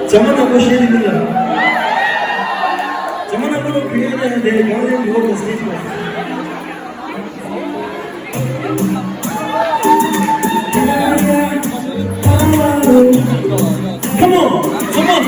Someone appreciate me. Someone appreciate me. They want to go to stage. Come on, come on.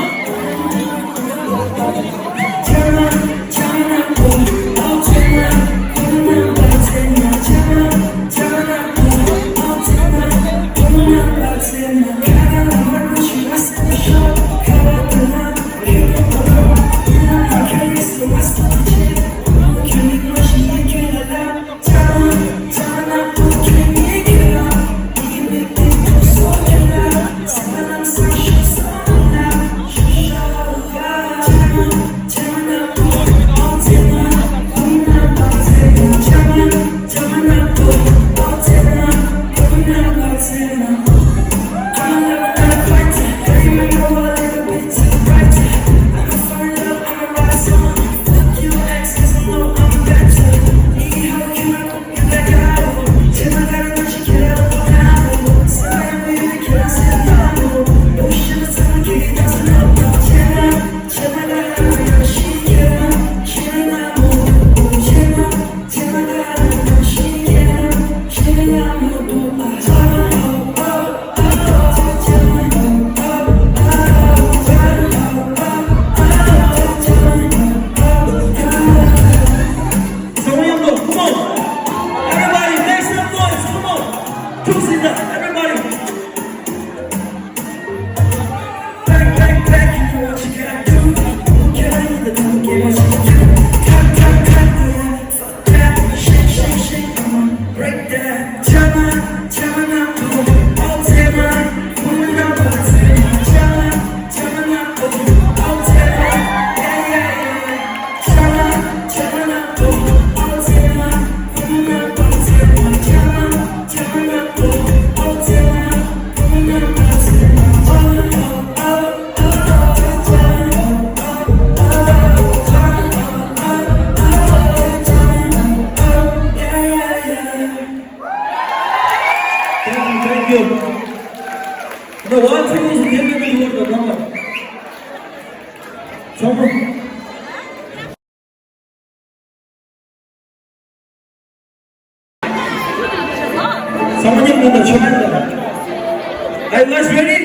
Are you guys ready?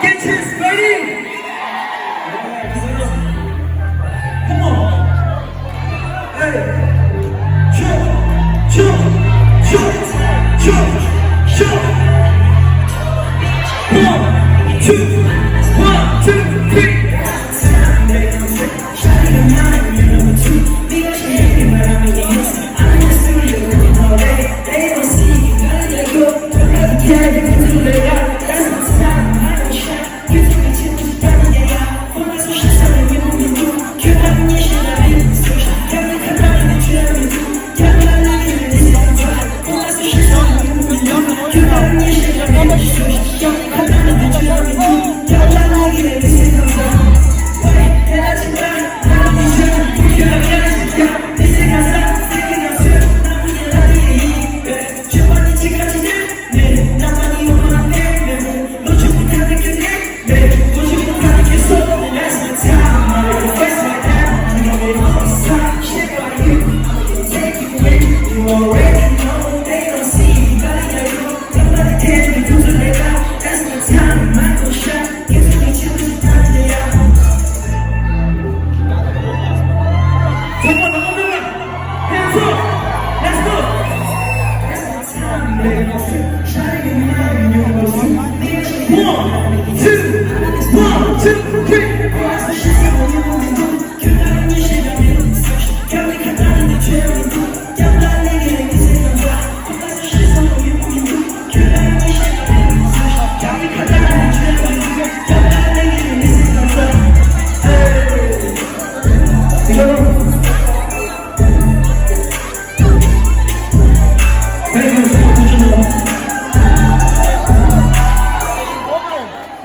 Get this ready! Come on! Hey! Jump! Jump! Jump! Jump! Jump! 1, 2, 1, 2, 3!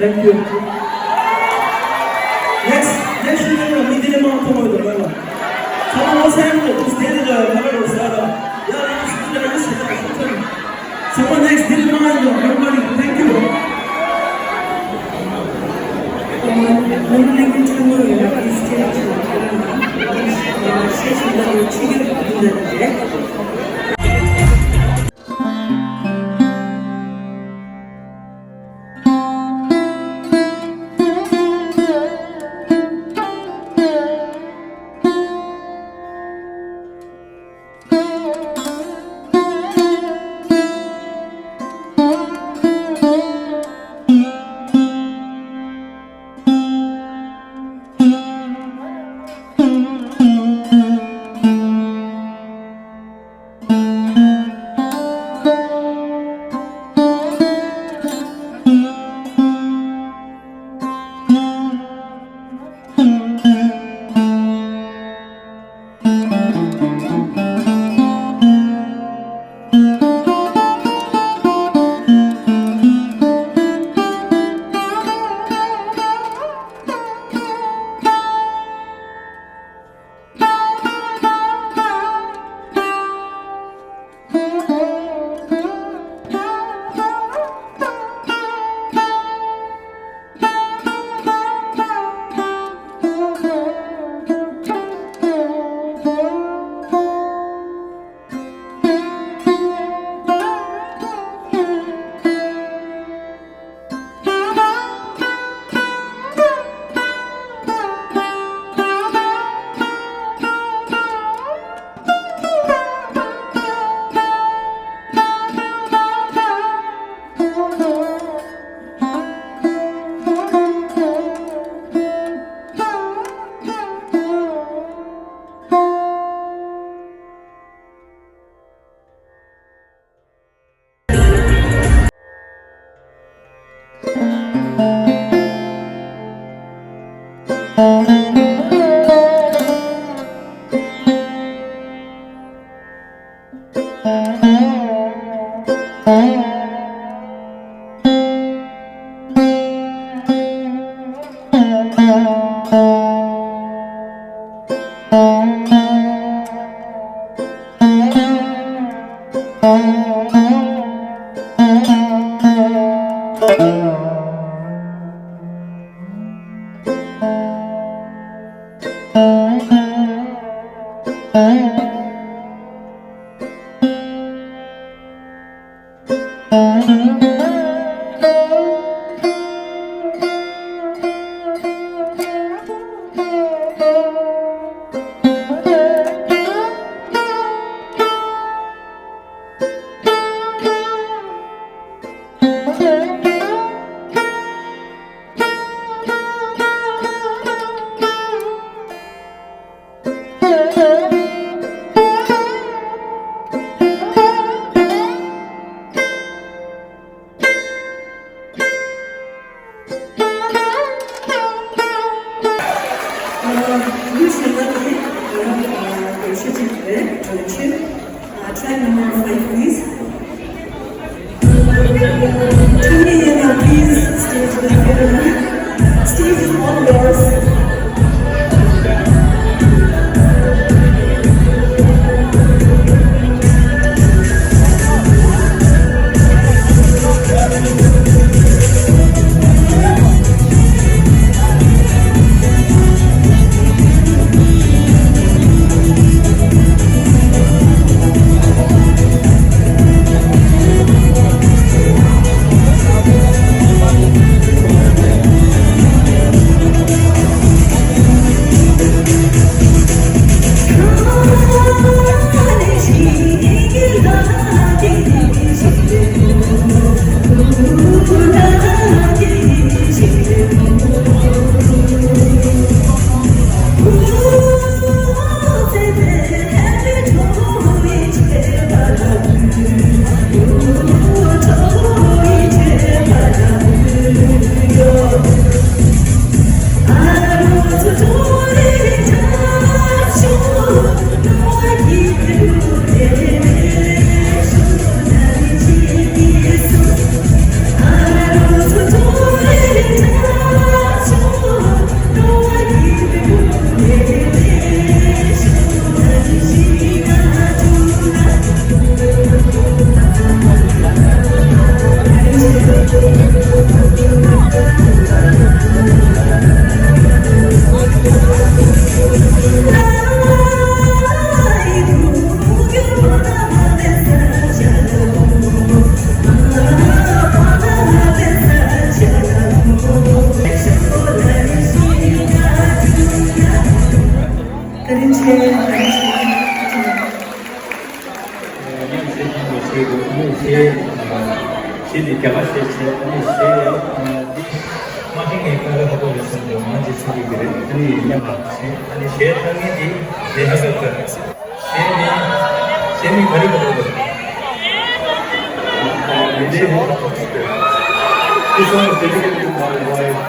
Thank you. Next year we didn't want to go to the someone was having to stand in the middle of someone next didn't mind everybody. Thank you. two. Track number 5, please. Tony and please stay to the theater. Stage is all yours. This song is dedicated to my wife.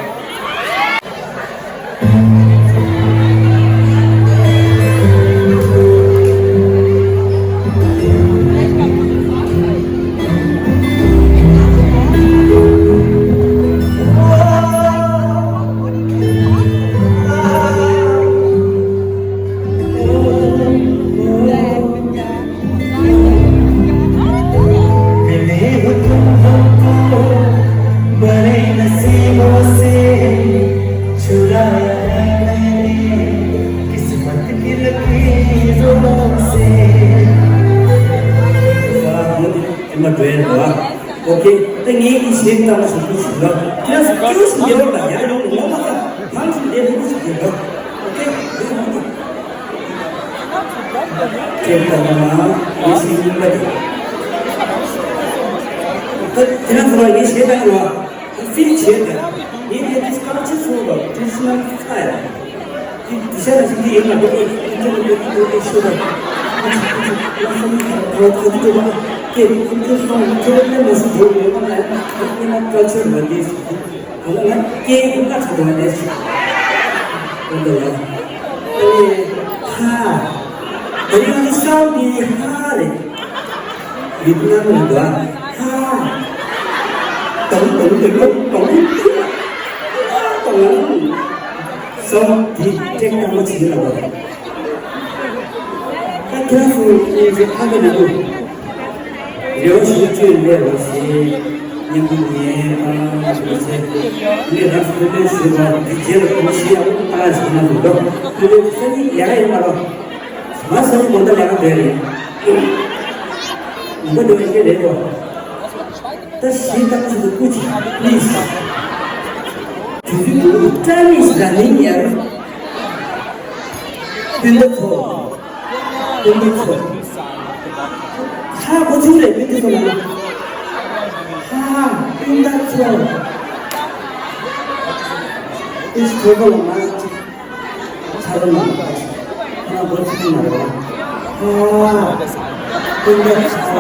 OK，那你以前当什么曲子？那是90年代大家用的，我们是80年代不是这个。OK， 这个嘛，也是应该的。这样子话，你现在的话，非现在，你是刚接触的，这是那菜了。你现在是你有哪个这说的？我这个。कि उनके में से जो लोग हैं अपना culture बंदी है कि उनका छुड़वा दे उनको तो ये हाँ ये इंसान भी हाँ रे इतना होगा हाँ tổng xong thì trên năm mươi chín là vậy các thứ như việc khác bên nào流行剧列为是年不年啊，是不是？你那是那时候接了东西啊，当然是那种的，对不对？所以两个人嘛咯，什么时候我都两个人，我留一些人咯，但现在是不讲历史，就是不讲历史的人也真的错，真的错。他不出来，你就说了，他应该错了，你是错了吗？差了吗？那不是哪了？啊，应该错。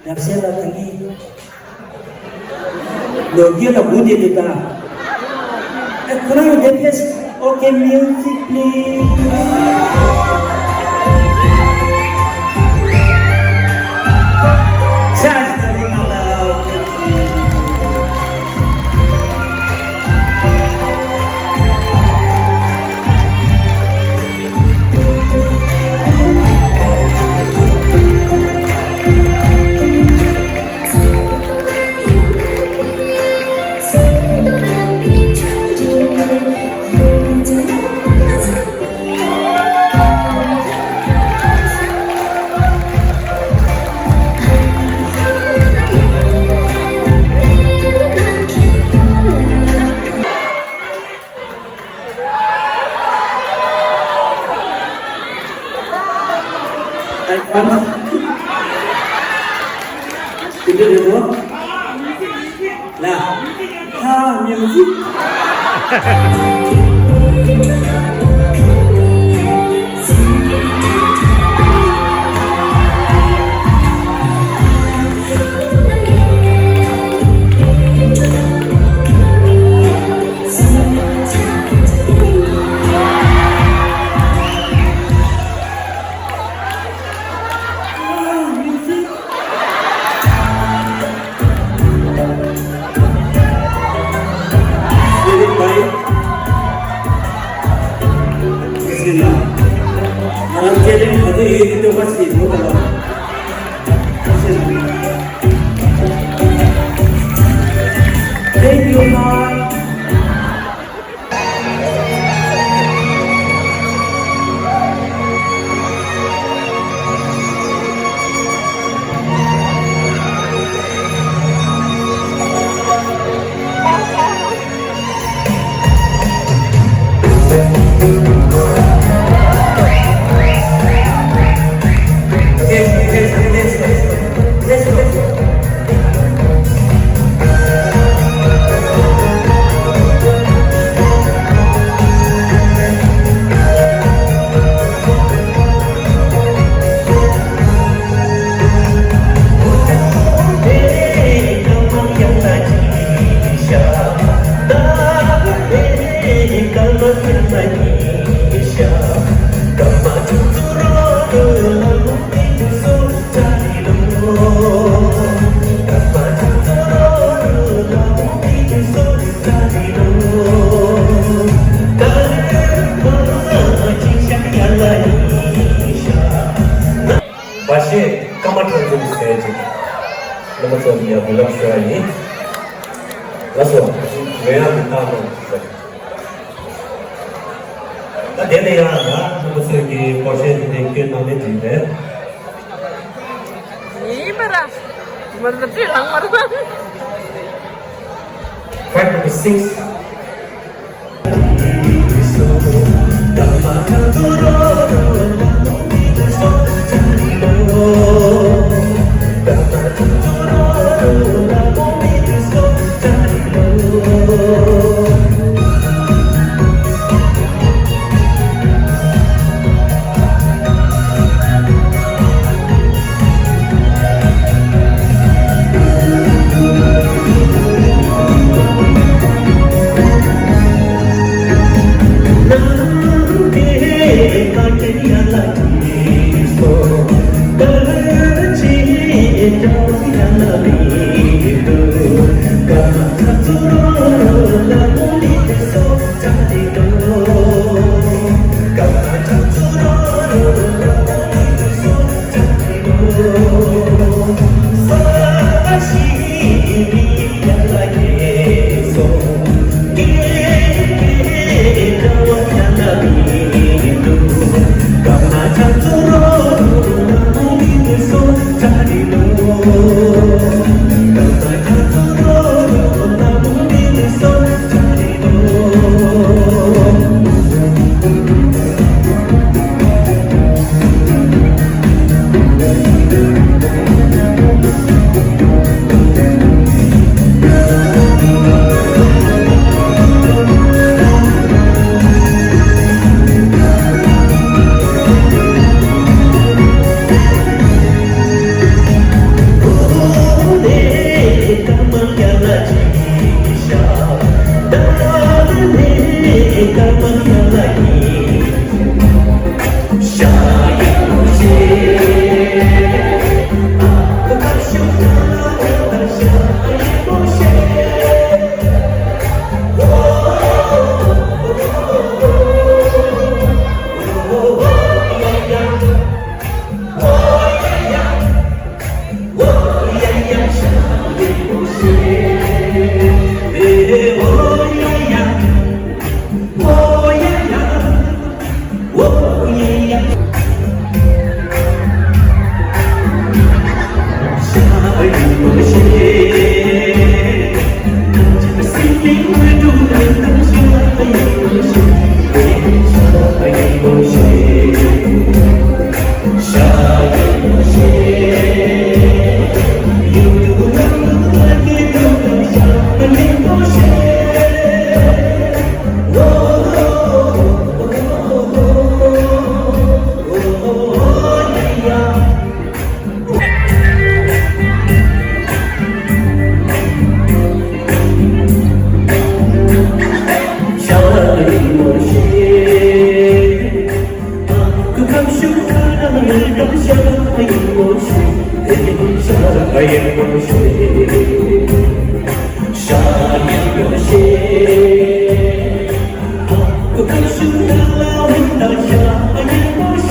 Narsiela tangi. Logia na budi kita. Kurang depes. Okay, music please. Charge dari malam. Itu dulu. Lah, music. Itu pasti bukan. Thank you, Lord. Masih kamar terjun stage. Nomor selanjutnya belum sekali. Langsung, merah utama. Dia ni yang nomor segi porsi tinggi nama jiwa. Ini berah, berarti lang marah. Fact number 6. 也不是，啥也不是，不可数的老人到啥也不是。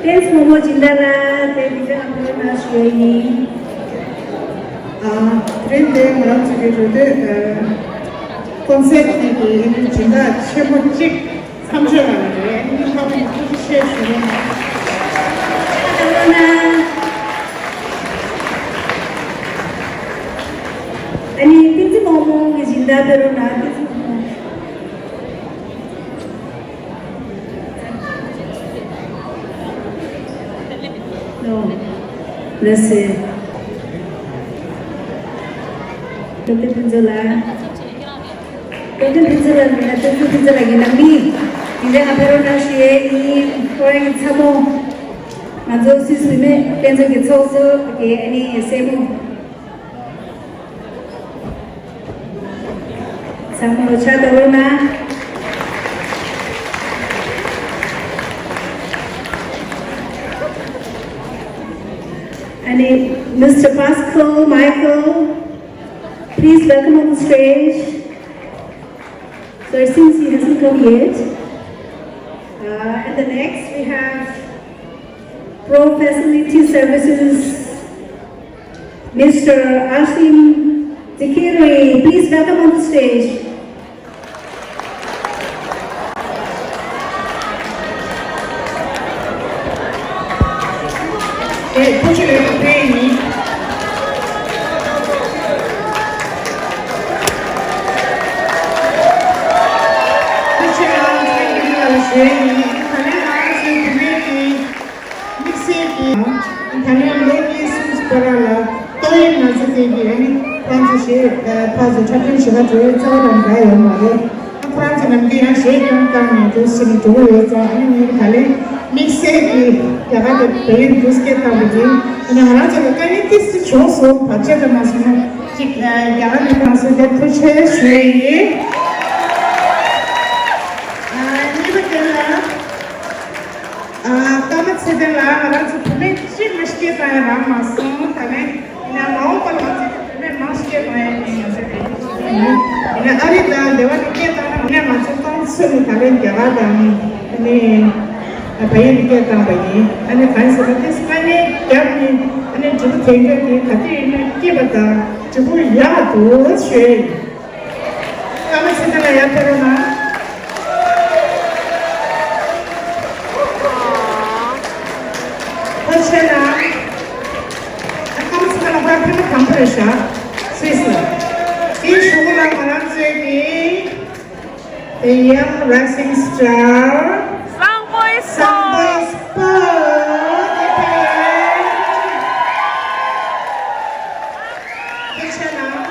Thanks Momo Jindala, David Amrina Shwayni. 그런데 뭐라고 저기로도 콘서트기 제가 최고직 3주간에 행사하고 해주시는 아니 빈지 Momo Jindala na no, let's Dr. Pinzola, lagi nami, hindi nga pero na siya i orang samo 먼저 시스템에 변적이 쳐서 아니 세모 상으로 찾아오나 아니 Mr. Pascal Michael, please welcome on the stage. So since he hasn't come yet, and the next we have Pro Facility Services, Mr. Ashim Dikiri. Please welcome on the stage. The young rising star, Sangboy Sangboy Sport. 괜찮아.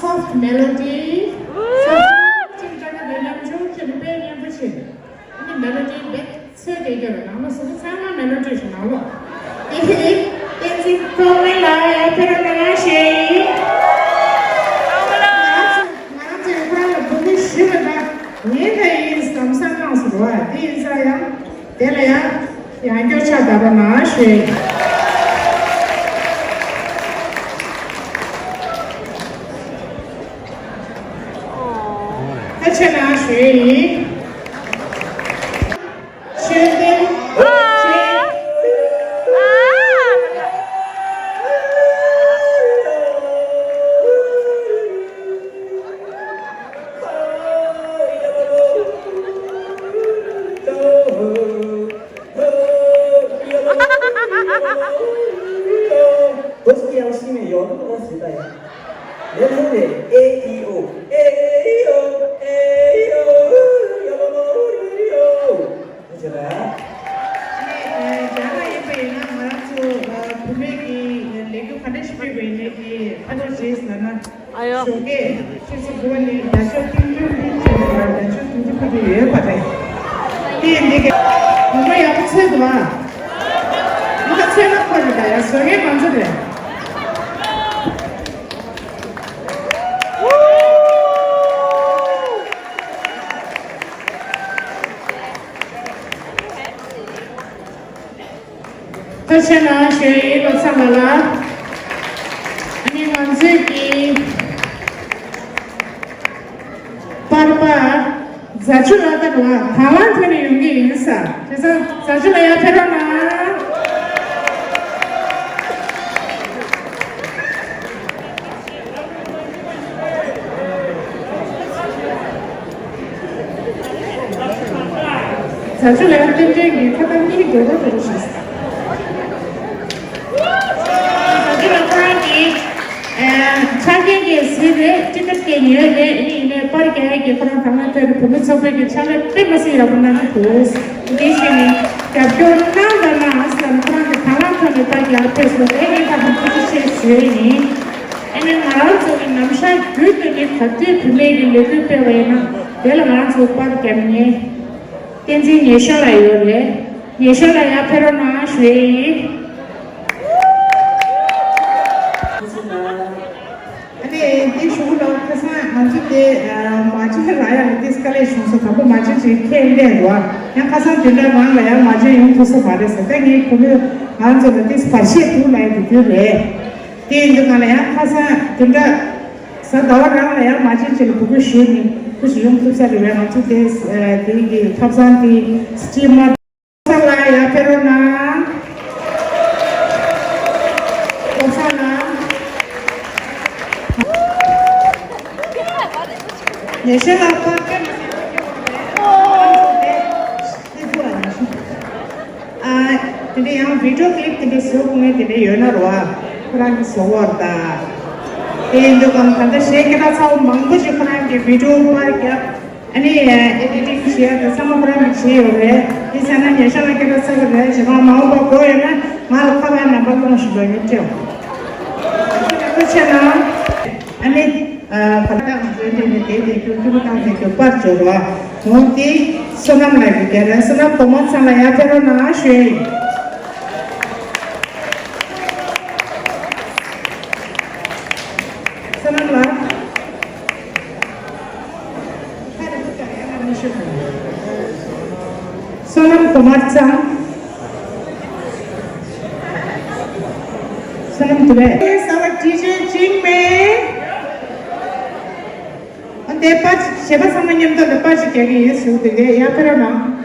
Soft melody. melody better 되게 나눠서 사람 멜로디 좀 나와. 이 콩이라 페라나시. 나한테 그런 보기 싫으다. 얘가 이 감상하면서 좋아. 이사야, 내가야 양교차다가 나시. 해체나 쉐이. 도스키 양심의 연으로 쓰다요. 내년에 AEO, AEO, AEO, 여러분이요. 그잖아. Jangan apa yang orang tu bumi lagi panas bumi lagi ada jenis mana. Ayo. Okey, sisi dua ni dasar tinggi ni dasar tinggi pada dia pada. Ini ni, mula yang macam tu mah. Mula cakap apa ni dah? Sebagai macam tu. 터치나 쉐이 박사말라 아니 만세기 파르파 자주라다와 다완테네 용기 인사 그래서 자주라야 페로나 자주라야 땡땡이 타당기리 교로 들으셨어 자기에게 세대 찌끄게 이래 빠르게 그런 당한테를 보면 저에게 차를 빼면서 나는 도스 이게시니 갑교나다나 아스란 그런 당한테를 빠르게 앞에서 애기 다 붙이실 수있니 애는 나라적인 남샤 그들이 같이 플레이를 내드빼와이나 내가 나라서 빠르게 하니 텐지 예셔라요래 예셔라야 페로나 쉐이 Ini shugula kasa anju de maji raya this collection so kabu maji je kende wa yang kasa dinda mang raya maji yung tusa bare sa tangi kubi anju de this parshi tu lai tu le tin de kala yang kasa dinda sa dawa rang raya maji je kubi shuni kubi yung tusa le anju de di thapsan di steamer sa ya pero na 예셔라 파케 today हम video clip today shoot में today योना रोआ पुरानी सोवरता ये जो कौन कंधे shake ना साउ मंगो जो पुरानी के वीडियो पर क्या अनि एडिटिंग शेयर तो सब पुरानी शेयर हो रहे इस अना येशरा के तो सब रहे जब हम माउ बाप कोई ना माल खावा ना बाप को शुरू हो जाओ कुछ ना अनि pada ini itu bukan itu percuma mungkin senam lagi kerana senam tomat sama ya pero na sih senam lah senam tomat sama senam tu deh sama cincin me Depas, siapa sama nyam tu depas kayak gini sudah deh, ya pernah.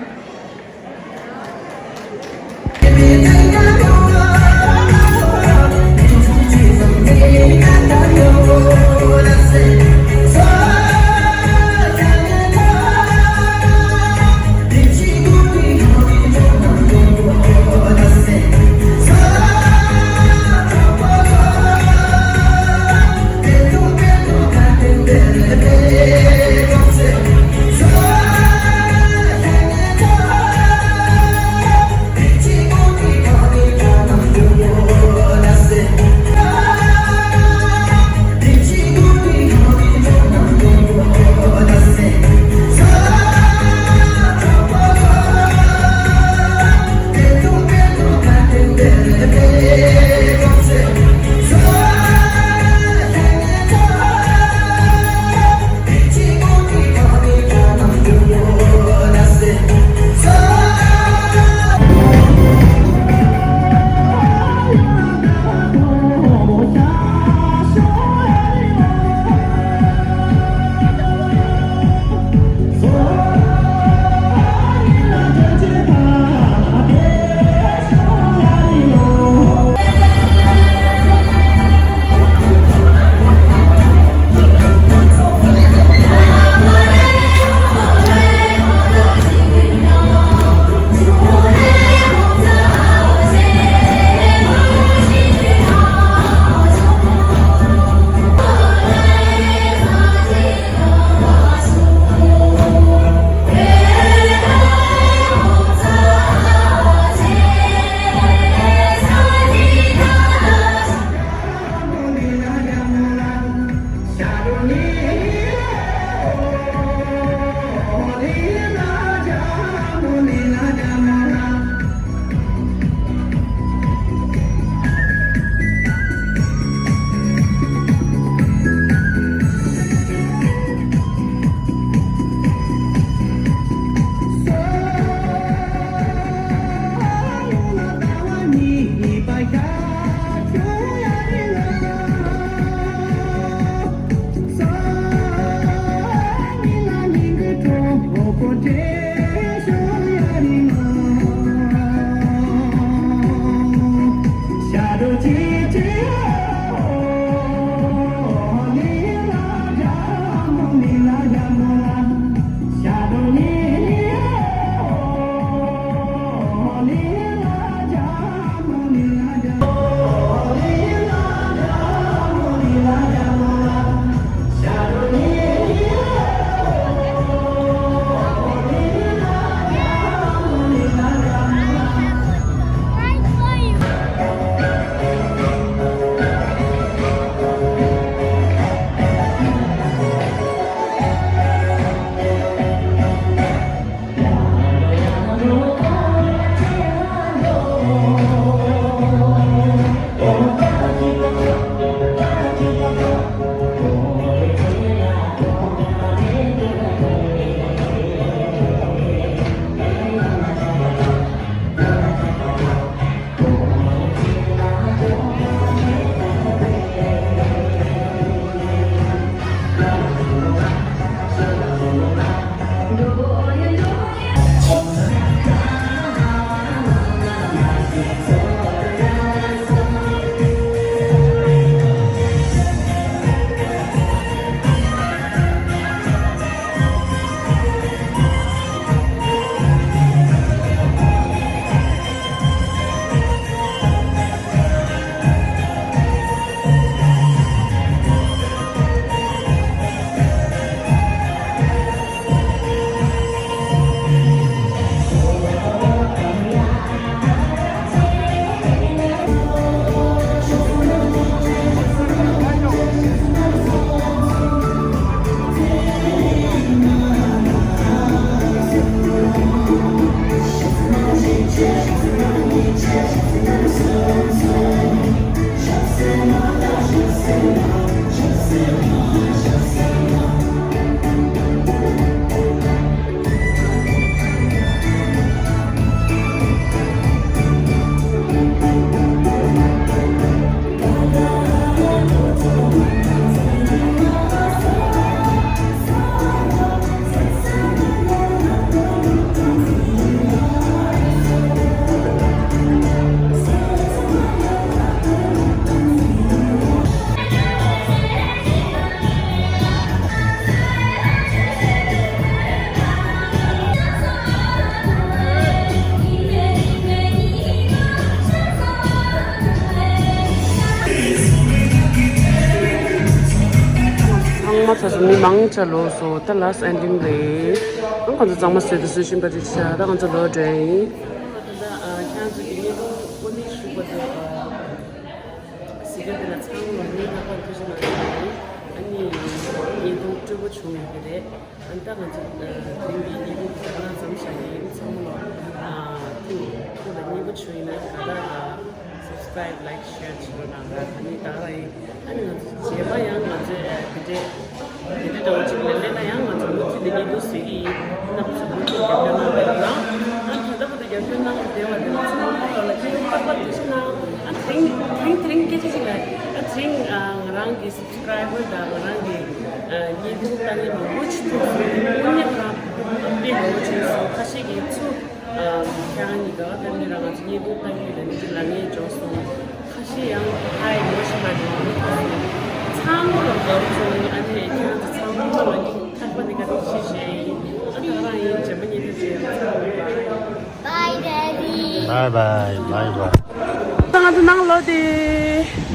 ma sa mi mang cha lo so ta last ending le ang kan za ma se de su shin ba ji cha da kan za lo de da kan zu ni ko ni shu ba de siga de la chang lo ni na kan tu na ani ni do tu bu chu ni de an ta kan zu ni ni bu ta na sam sha ni chang lo tu da ni bu chu na ka da subscribe like share chi lo na ani ta rai ani na je ba yang ma je de Jadi kalau cuma lena yang macam tu dengan itu sih, nak sebut kerja nak berapa, kita pada kerja nak dewa dewa semua kalau kita dapat tu sana, tring kita sih lah, tring orang di subscriber dan orang di YouTube tadi membuat tu, punya orang lebih membuat kasih gitu, jangan juga dan ni orang di YouTube tadi dan di lagi joso kasih yang high macam mana. 참으로 너무 아니 그냥 참으로 한번니까 시시 어떤 재밌는 Bye, Daddy. Bye bye, bye bye. Tangan tenang lo di.